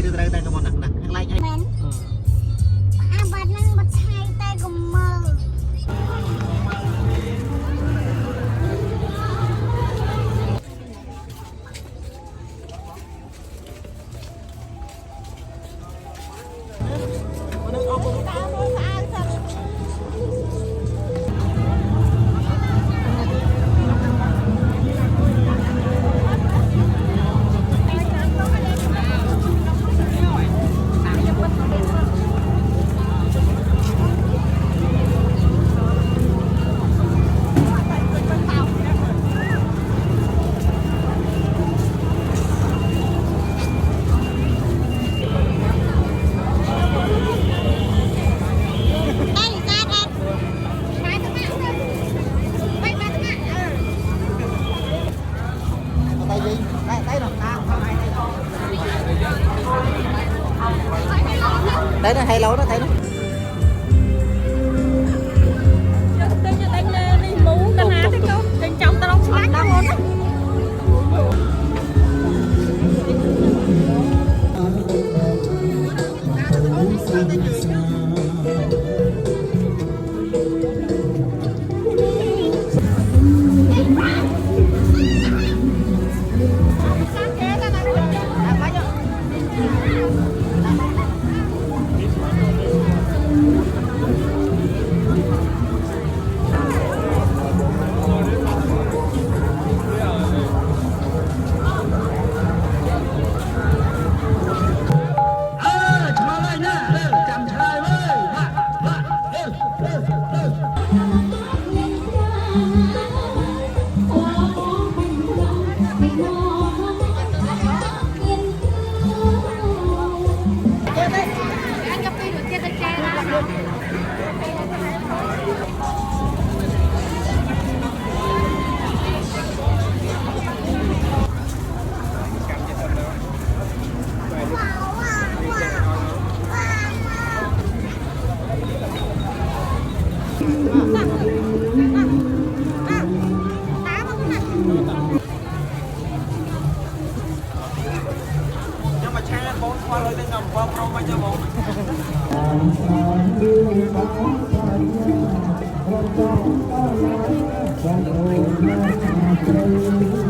bay đưa ra tay cái món nặng nặng lại anh bạn năng bật hai tay cùng mơ đấy nó hay lâu nó thấy nó nhưng mà cha bố qua lời ngầm qua pro bao nhiêu bố Hãy subscribe cho kênh Ghiền Mì Gõ để không bỏ lỡ những video hấp dẫn.